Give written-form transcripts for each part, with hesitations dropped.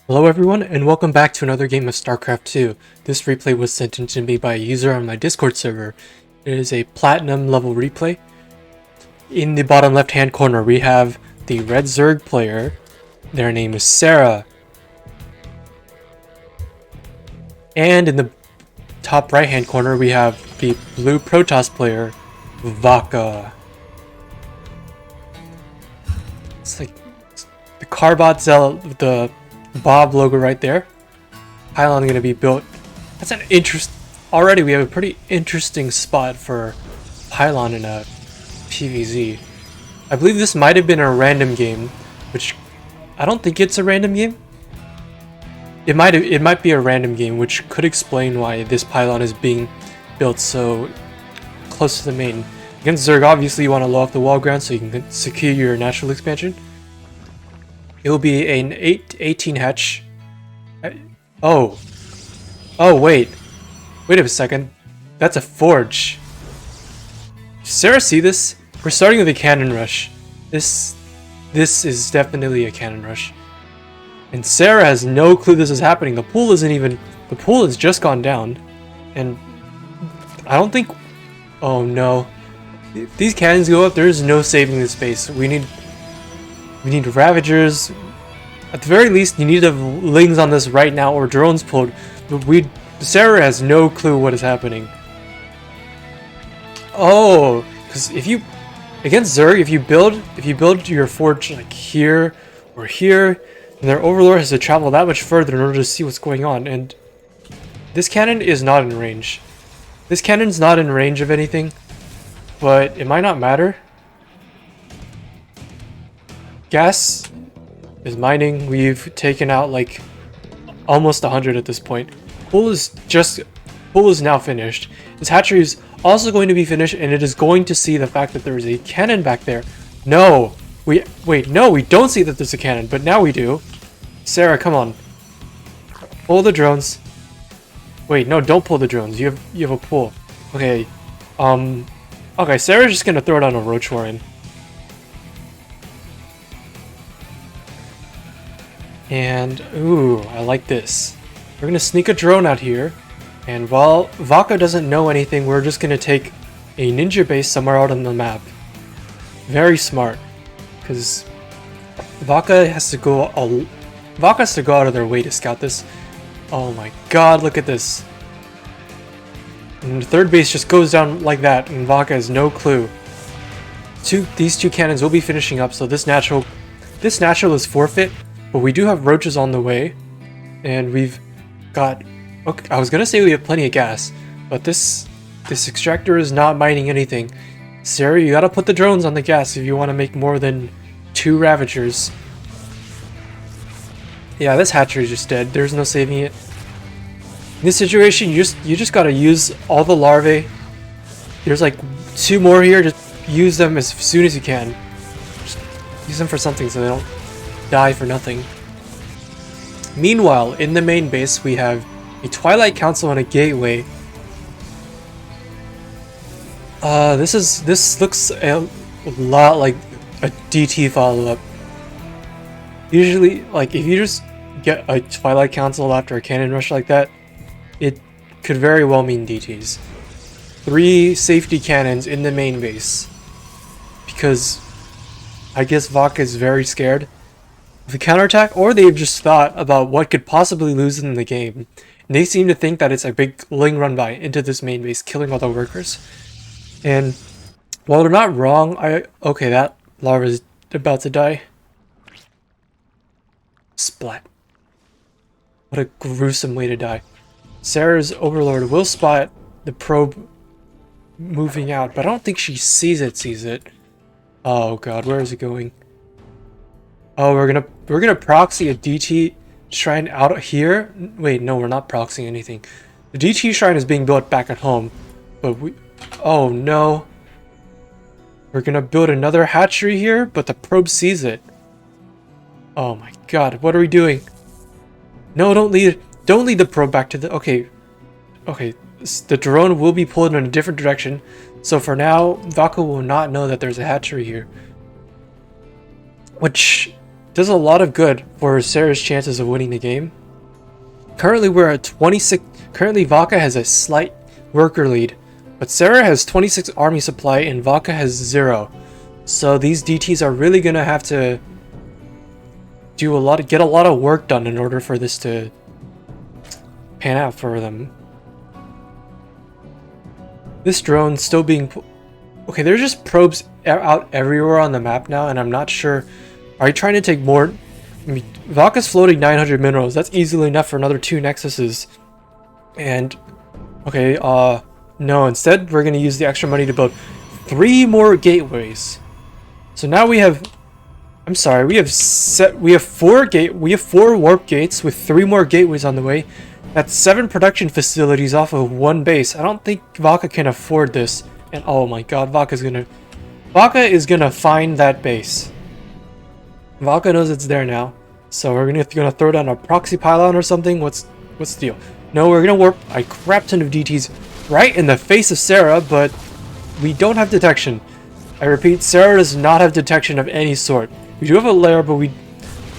Hello everyone, and welcome back to another game of StarCraft 2. This replay was sent in to me by a user on my Discord server. It is a platinum level replay. In the bottom left hand corner we have the red Zerg player. Their name is Sarah. And in the top right hand corner we have the blue Protoss player, Vaca. It's like the Carbot Zealot with the Bob logo right there. Pylon gonna be built. That's an interest. Already we have a pretty interesting spot for Pylon in a PvZ. I believe this might have been a random game, which I don't think it's a random game. It might be a random game, which could explain why this Pylon is being built so close to the main. Against Zerg, obviously you want to low off the wall ground so you can secure your natural expansion. It will be an 18 hatch. Oh, wait a second. That's a forge. Does Sarah see this? We're starting with a cannon rush. This is definitely a cannon rush. And Sarah has no clue this is happening. The pool has just gone down. And I don't think, oh no. If these cannons go up, there's no saving this space. We need Ravagers. At the very least, you need to have Lings on this right now or drones pulled. But Sarah has no clue what is happening. Oh, because against Zerg, if you build your forge like here or here, and their Overlord has to travel that much further in order to see what's going on. And this cannon is not in range. This cannon's not in range of anything, but it might not matter. Gas is mining. We've taken out like almost 100 at this point. Pool is now finished. This hatchery is also going to be finished, and it is going to see the fact that there is a cannon back there. No, we don't see that there's a cannon, but now we do. Sarah, come on, pull the drones. Wait, no, don't pull the drones. You have a pull. Okay, okay. Sarah's just gonna throw down a roach warren. And, ooh, I like this. We're gonna sneak a drone out here, and while Vaca doesn't know anything, we're just gonna take a ninja base somewhere out on the map. Very smart, because Vaca has to go out of their way to scout this. Oh my god, look at this. And the third base just goes down like that, and Vaca has no clue. These two cannons will be finishing up, so this natural is forfeit. But we do have roaches on the way, and we've got, okay, I was gonna say we have plenty of gas, but this extractor is not mining anything. Sarah, you gotta put the drones on the gas if you want to make more than 2 Ravagers. Yeah, this hatchery is just dead. There's no saving it. In this situation, you just gotta use all the larvae. There's like 2 more here. Just use them as soon as you can. Just use them for something so they don't die for nothing. Meanwhile, in the main base, we have a Twilight Council and a gateway. This looks a lot like a DT follow-up. Usually, like, if you just get a Twilight Council after a cannon rush like that, it could very well mean DTs. 3 safety cannons in the main base, because I guess Vaca is very scared of the counterattack, or they've just thought about what could possibly lose in the game. And they seem to think that it's a big Ling run by into this main base, killing all the workers. And while they're not wrong, okay, that larva is about to die. Splat. What a gruesome way to die. Sarah's Overlord will spot the probe moving out, but I don't think she sees it. Oh god, where is it going? Oh, we're gonna proxy a DT shrine out here. Wait, no, we're not proxying anything. The DT shrine is being built back at home, but oh no, we're gonna build another hatchery here, but the probe sees it. Oh my god, what are we doing? No, don't lead the probe back to the. Okay, the drone will be pulled in a different direction. So for now, Vaca will not know that there's a hatchery here, which does a lot of good for Sarah's chances of winning the game. Currently we're at 26. Currently Vaca has a slight worker lead, but Sarah has 26 army supply and Vaca has 0. So these DTs are really gonna have to do get a lot of work done in order for this to pan out for them. This drone still being... Okay, there's just probes out everywhere on the map now, and I'm not sure... Are you trying to take more... I mean, Vaca's floating 900 minerals. That's easily enough for another 2 Nexuses. And... Okay, no, instead we're going to use the extra money to build 3 more gateways. So now we have... I'm sorry, we have 4 warp gates with 3 more gateways on the way. That's 7 production facilities off of 1 base. I don't think Vaca can afford this. And oh my god, Vaca is gonna find that base. Vaca knows it's there now. So we're gonna throw down a proxy pylon or something. What's the deal? No, we're gonna warp a crap ton of DTs right in the face of Sarah, but we don't have detection. I repeat, Sarah does not have detection of any sort. We do have a Lair, but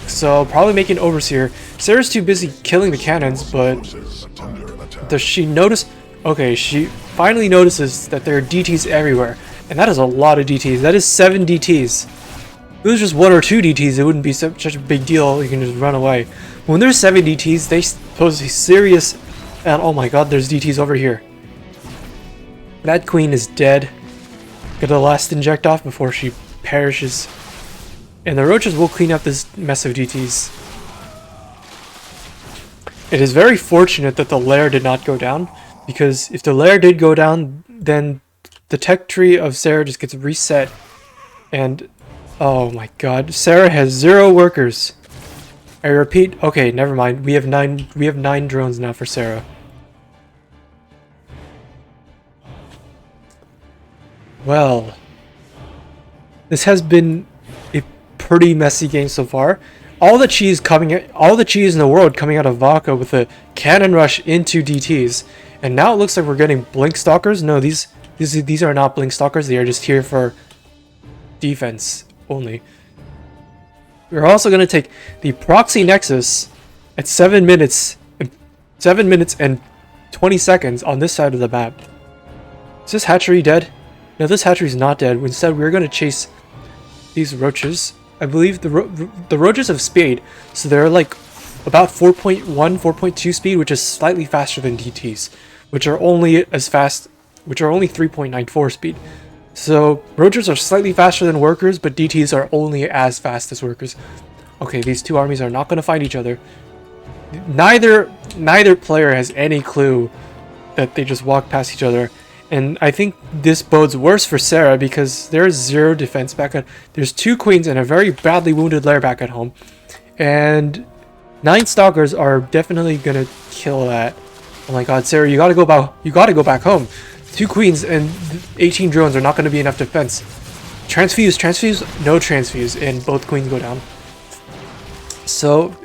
so probably making Overseer. Sarah's too busy killing the cannons, but does she notice? Okay, she finally notices that there are DTs everywhere, and that is a lot of DTs. That is 7 DTs. If it was just 1 or 2 DTs, it wouldn't be such a big deal. You can just run away. When there's 7 DTs, they pose a serious... And oh my god, there's DTs over here. That queen is dead. Get the last inject off before she perishes. And the roaches will clean up this mess of DTs. It is very fortunate that the Lair did not go down, because if the Lair did go down, then the tech tree of Sarah just gets reset. And oh my god, Sarah has 0 workers. I repeat, okay, never mind. We have 9 drones now for Sarah. Well, this has been a pretty messy game so far. All the cheese in the world coming out of Vaca with a cannon rush into DTs, and now it looks like we're getting blink stalkers. No, these are not blink stalkers. They are just here for defense only. We're also going to take the proxy nexus at 7 minutes and 20 seconds on this side of the map. Is this hatchery dead? No, this hatchery is not dead. Instead, we're going to chase these roaches. I believe the roaches have speed, so they're like about 4.1, 4.2 speed, which is slightly faster than DTs, which are only 3.94 speed. So roaches are slightly faster than workers, but DTs are only as fast as workers. Okay, these 2 armies are not going to fight each other. Neither player has any clue that they just walk past each other. And I think this bodes worse for Sarah because there's 0 defense back at... There's 2 queens and a very badly wounded Lair back at home. And 9 stalkers are definitely gonna kill that. Oh my god, Sarah, you gotta go back home. 2 queens and 18 drones are not gonna be enough defense. Transfuse, no transfuse, and both queens go down. So,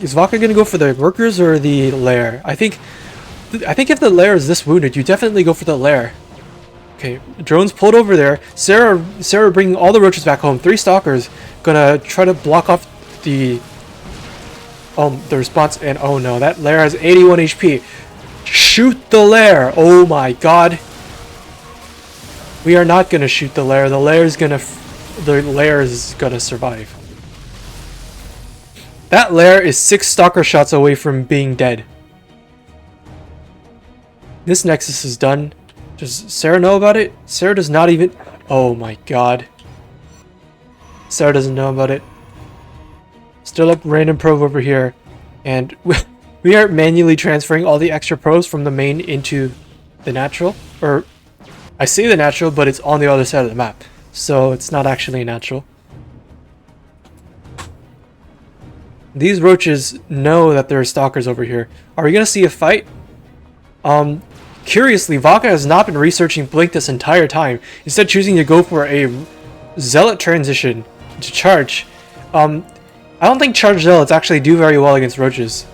is Vaca gonna go for the workers or the Lair? I think if the Lair is this wounded, you definitely go for the Lair. Okay, drones pulled over there. Sarah bringing all the roaches back home. 3 stalkers gonna try to block off the response. And oh no, that Lair has 81 HP. Shoot the Lair! Oh my god. We are not gonna shoot the Lair. The Lair is gonna survive. That Lair is 6 stalker shots away from being dead. This Nexus is done. Does Sarah know about it? Sarah does not even... Oh my god. Sarah doesn't know about it. Still up random probe over here. And we are manually transferring all the extra probes from the main into the natural. Or, I say the natural, but it's on the other side of the map. So it's not actually natural. These roaches know that there are stalkers over here. Are we going to see a fight? Curiously, Vaca has not been researching Blink this entire time, instead choosing to go for a Zealot transition to charge. I don't think charged Zealots actually do very well against roaches.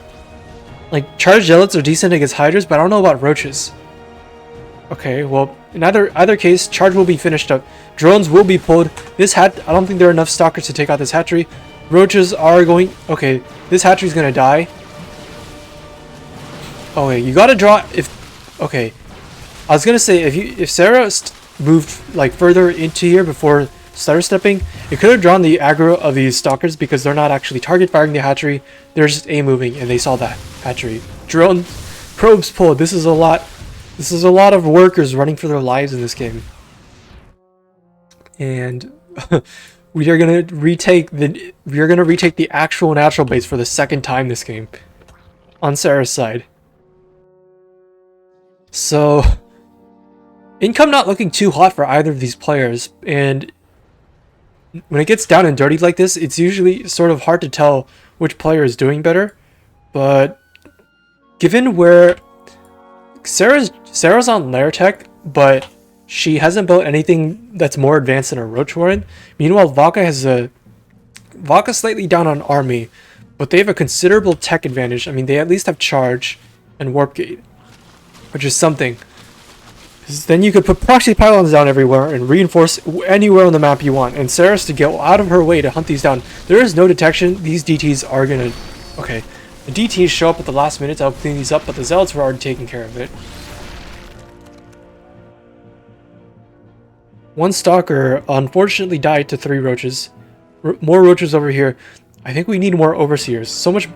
Like, charged Zealots are decent against Hydras, but I don't know about roaches. Okay, well, in either case, charge will be finished up. Drones will be pulled. I don't think there are enough stalkers to take out this hatchery. Roaches are going... Okay, this hatchery's gonna die. Okay, you gotta draw... Okay. I was gonna say, if Sarah moved like further into here before stutter stepping, it could have drawn the aggro of these stalkers because they're not actually target firing the hatchery. They're just A moving and they saw that hatchery. Drone probes pulled. This is a lot. This is a lot of workers running for their lives in this game. And we are gonna retake the actual natural base for the second time this game on Sarah's side. So income not looking too hot for either of these players, and when it gets down and dirty like this, it's usually sort of hard to tell which player is doing better. But given where Sarah's on Lair tech, but she hasn't built anything that's more advanced than a Roach Warren. Meanwhile, Vaca's slightly down on army, but they have a considerable tech advantage. I mean, they at least have charge and warp gate, which is something. Then you could put proxy pylons down everywhere and reinforce anywhere on the map you want. And Sarah's to go out of her way to hunt these down. There is no detection. These DTs are gonna... Okay, the DTs show up at the last minute to help clean these up, but the Zealots were already taking care of it. One Stalker unfortunately died to 3 Roaches. More Roaches over here. I think we need more Overseers. So much...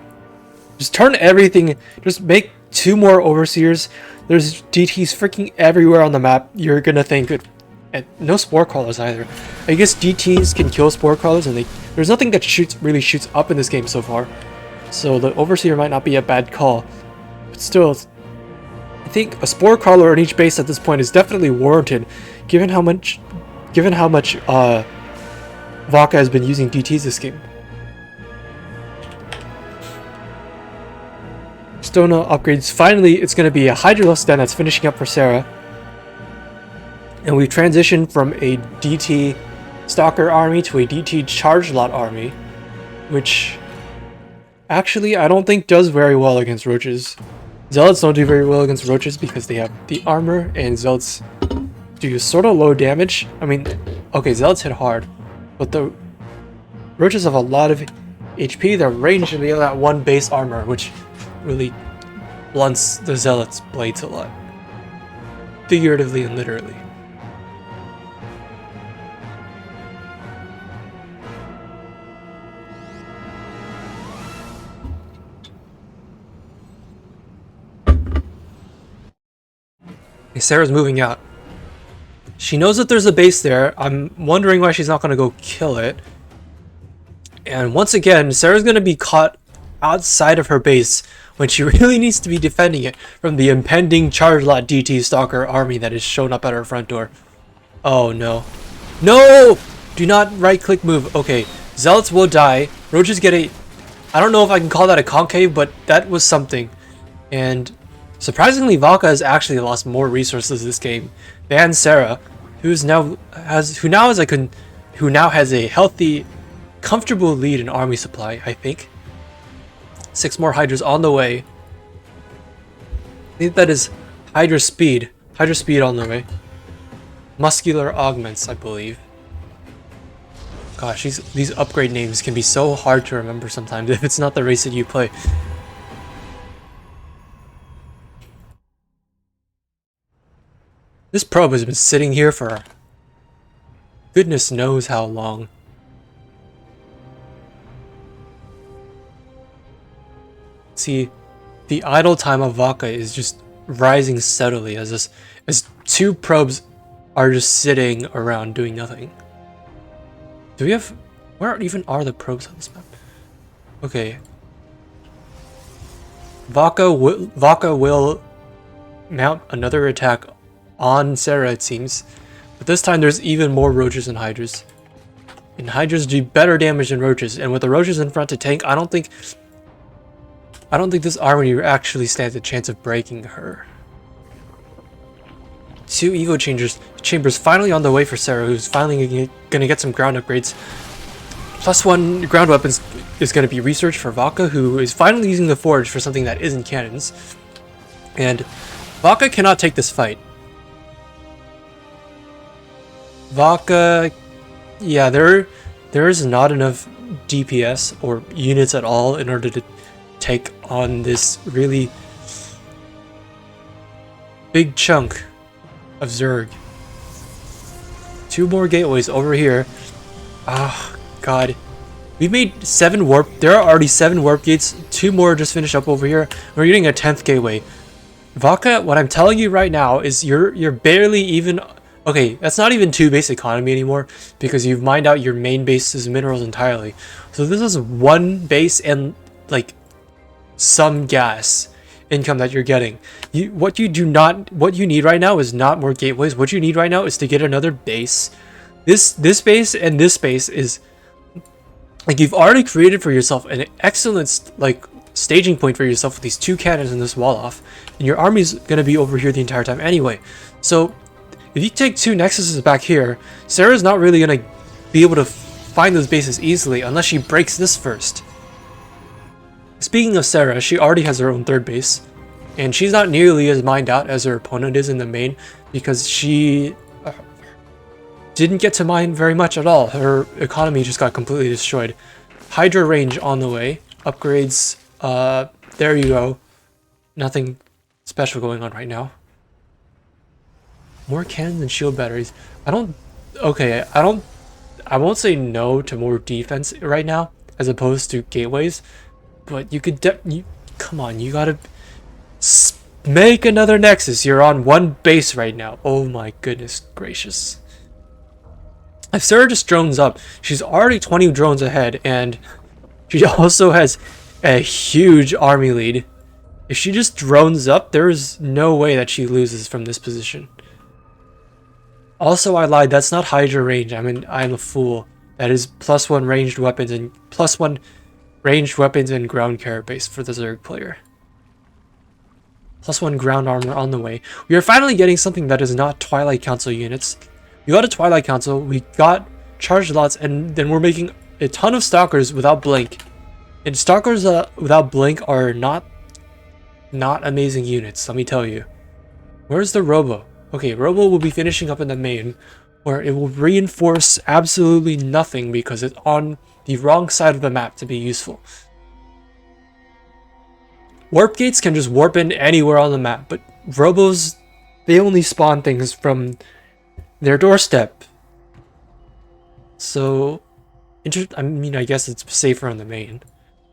Just turn everything... Just make 2 more Overseers. There's DTs freaking everywhere on the map. You're gonna think... no Spore Crawlers either. I guess DTs can kill Spore Crawlers, and there's nothing that really shoots up in this game so far. So the Overseer might not be a bad call. But still... I think a Spore Crawler on each base at this point is definitely warranted, given how much Vaca has been using DTs this game. Stona upgrades. Finally, it's going to be a Hydralus den that's finishing up for Sarah. And we've transitioned from a DT Stalker army to a DT Charge Lot army, which actually I don't think does very well against Roaches. Zealots don't do very well against Roaches because they have the armor, and Zealots do sort of low damage. I mean, okay, Zealots hit hard, but the Roaches have a lot of HP. They're ranged and they have that 1 base armor, which really blunts the Zealots' blades a lot. Figuratively and literally. Sarah's moving out. She knows that there's a base there. I'm wondering why she's not going to go kill it. And once again, Sarah's going to be caught outside of her base when she really needs to be defending it from the impending Charge Lot DT Stalker army that is shown up at her front door. Oh no. No! Do not right click move. Okay, Zealots will die. Roaches get a... I don't know if I can call that a concave, but that was something. And surprisingly, Vaca has actually lost more resources this game than Sarah, who now has a healthy, comfortable lead in army supply, I think. 6 more Hydras on the way. I think that is Hydra speed. Hydra speed on the way. Muscular augments, I believe. Gosh, these upgrade names can be so hard to remember sometimes if it's not the race that you play. This probe has been sitting here for goodness knows how long. See, the idle time of Vaca is just rising steadily as 2 probes are just sitting around doing nothing. Do we have... Where even are the probes on this map? Okay. Vaca will mount another attack on Sarah, it seems. But this time there's even more Roaches and Hydras. And Hydras do better damage than Roaches. And with the Roaches in front to tank, I don't think this army actually stands a chance of breaking her. 2 Evo Chambers finally on the way for Sarah, who's finally gonna get some ground upgrades. +1 ground weapons is gonna be research for Vaca, who is finally using the Forge for something that isn't cannons. And Vaca cannot take this fight. Vaca, yeah, there is not enough DPS or units at all in order to take on this really big chunk of Zerg. 2 more gateways over here. Ah, God. We made 7 warp. There are already 7 warp gates. 2 more just finished up over here. We're getting a 10th gateway. Vaca, what I'm telling you right now is you're barely even. Okay, that's not even 2 base economy anymore because you've mined out your main base's minerals entirely. So this is 1 base and like some gas income that you're getting. What you need right now is not more gateways. What you need right now is to get another base. This base and this base is like you've already created for yourself an excellent like staging point for yourself with these 2 cannons and this wall off, and your army's gonna be over here the entire time anyway. So if you take 2 nexuses back here, Sarah's not really gonna be able to find those bases easily unless she breaks this first. Speaking of Sarah, she already has her own 3rd base, and she's not nearly as mined out as her opponent is in the main because she didn't get to mine very much at all. Her economy just got completely destroyed. Hydra range on the way. Upgrades, there you go. Nothing special going on right now. More cannons and shield batteries. I won't say no to more defense right now as opposed to gateways, but you could come on, you gotta make another nexus. You're on 1 base right now. Oh my goodness gracious. If Sarah just drones up, she's already 20 drones ahead, and she also has a huge army lead. If she just drones up, there's no way that she loses from this position. Also, I lied. That's not Hydra range. I'm a fool. That is +1 ranged weapons and +1 ranged weapons and ground carapace for the Zerg player. +1 ground armor on the way. We are finally getting something that is not Twilight Council units. We got a Twilight Council, we got charged lots, and then we're making a ton of Stalkers without Blink. And Stalkers without Blink are not amazing units, let me tell you. Where's the Robo? Okay, Robo will be finishing up in the main, where it will reinforce absolutely nothing because it's on the wrong side of the map to be useful. Warp gates can just warp in anywhere on the map, but Robos, they only spawn things from their doorstep. So, I guess it's safer on the main.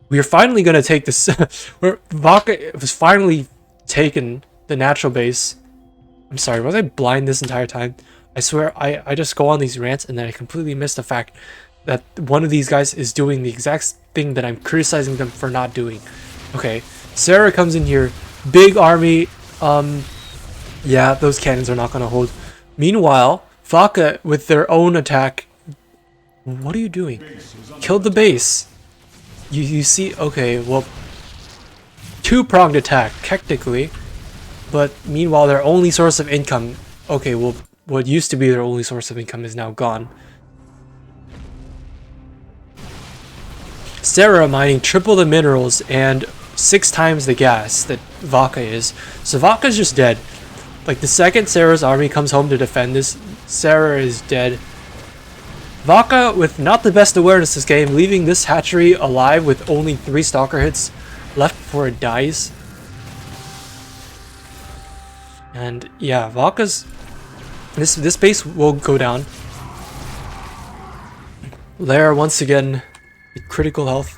We are finally going to take this. Vaca was finally taken the natural base. I'm sorry, was I blind this entire time? I swear, I just go on these rants and then I completely miss the fact that one of these guys is doing the exact thing that I'm criticizing them for not doing. Okay, Sarah comes in here, big army. Yeah, those cannons are not going to hold. Meanwhile, Vaca with their own attack. What are you doing? Killed the base. You see, okay, well, 2-pronged attack technically, but meanwhile their only source of income, okay, well, what used to be their only source of income is now gone. Sarah mining triple the minerals and 6 times the gas that Vaca is. So Vaca's just dead. Like, the second Sarah's army comes home to defend this, Sarah is dead. Vaca with not the best awareness this game, leaving this hatchery alive with only 3 stalker hits left before it dies. And yeah, Vaca's this base will go down. Lair once again with critical health.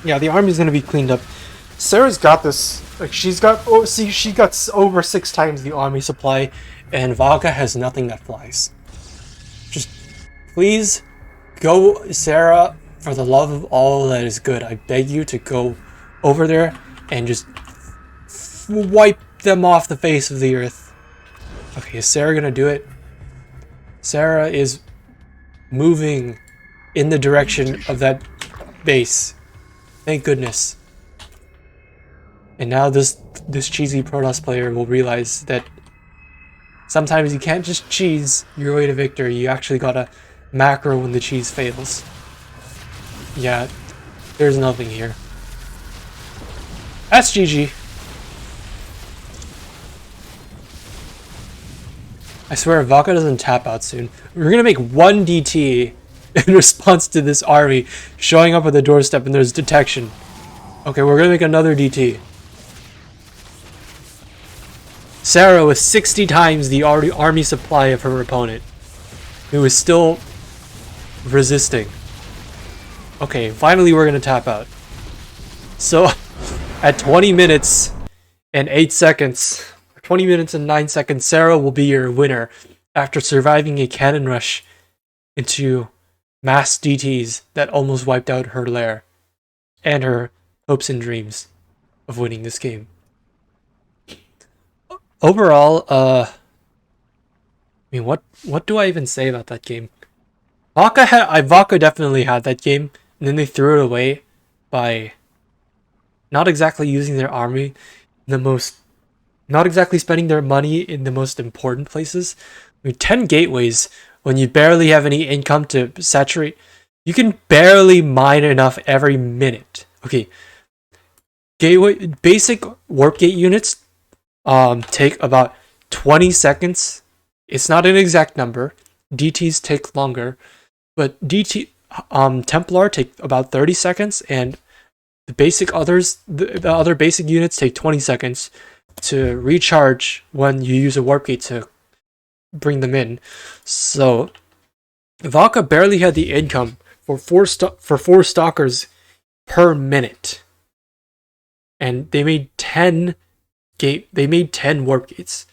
Yeah, the army's gonna be cleaned up. Sarah's got this. Like, she got over 6 times the army supply, and Vaca has nothing that flies. Just please go, Sarah, for the love of all that is good. I beg you to go over there and just wipe them off the face of the earth. Okay, is Sarah gonna do it? Sarah is moving in the direction of that base. Thank goodness. And now this cheesy Protoss player will realize that sometimes you can't just cheese your way to victory. You actually gotta macro when the cheese fails. Yeah, there's nothing here. That's GG. I swear, if Vaca doesn't tap out soon, we're gonna make one DT in response to this army showing up at the doorstep and there's detection. Okay, we're gonna make another DT. Sarah with 60 times the army supply of her opponent, who is still resisting. Okay, finally we're gonna tap out. So, at 20 minutes and 8 seconds, 20 minutes and 9 seconds, Sarah will be your winner after surviving a cannon rush into mass DTs that almost wiped out her lair and her hopes and dreams of winning this game. Overall, I mean, what do I even say about that game? Vaca definitely had that game, and then they threw it away by not exactly using their army not exactly spending their money in the most important places. I mean, 10 gateways when you barely have any income to saturate. You can barely mine enough every minute. Okay, basic warp gate units take about 20 seconds. It's not an exact number. DTs take longer, but Templar take about 30 seconds, and the other basic units take 20 seconds to recharge when you use a warp gate to bring them in. So Vaca barely had the income for four stalkers per minute, and they made 10 warp gates.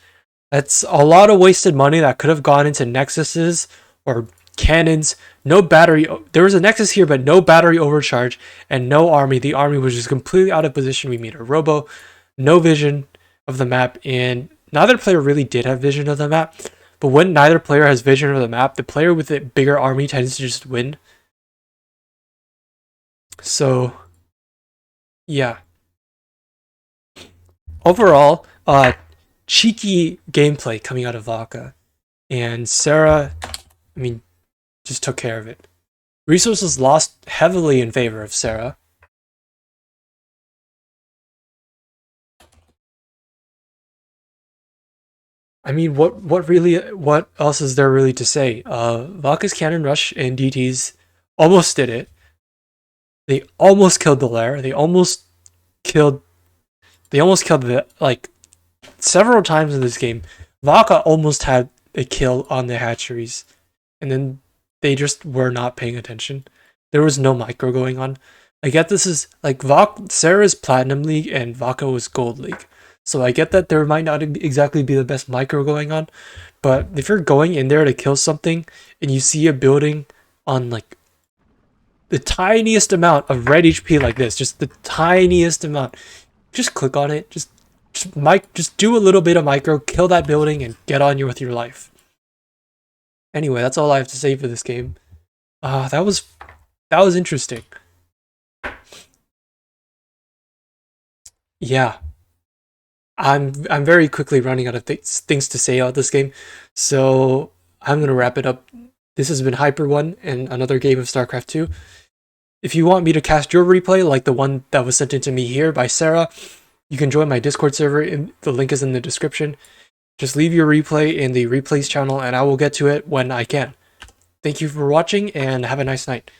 That's a lot of wasted money that could have gone into nexuses or cannons. No battery. There was a nexus here, but no battery overcharge and no army. The army was just completely out of position. We made a robo, no vision of the map, and neither player really did have vision of the map. But when neither player has vision of the map, the player with the bigger army tends to just win. So, yeah. Overall, cheeky gameplay coming out of Vaca, and Sarah, I mean, just took care of it. Resources lost heavily in favor of Sarah. I mean, what else is there really to say? Vaca's Cannon Rush and DTs almost did it. They almost killed the Lair. They almost killed the, like, several times in this game. Vaca almost had a kill on the hatcheries, and then they just were not paying attention. There was no micro going on. I get this is like Sarah's Platinum League and Vaca was Gold League. So I get that there might not exactly be the best micro going on, but if you're going in there to kill something and you see a building on like the tiniest amount of red HP like this, just the tiniest amount, just click on it, just do a little bit of micro, kill that building, and get on with your life. Anyway, that's all I have to say for this game. That was interesting. Yeah. I'm very quickly running out of things to say about this game, so I'm gonna wrap it up. This has been Hyper One and another game of StarCraft 2. If you want me to cast your replay, like the one that was sent in to me here by Sarah, you can join my Discord server. The link is in the description. Just leave your replay in the replays channel, and I will get to it when I can. Thank you for watching, and have a nice night.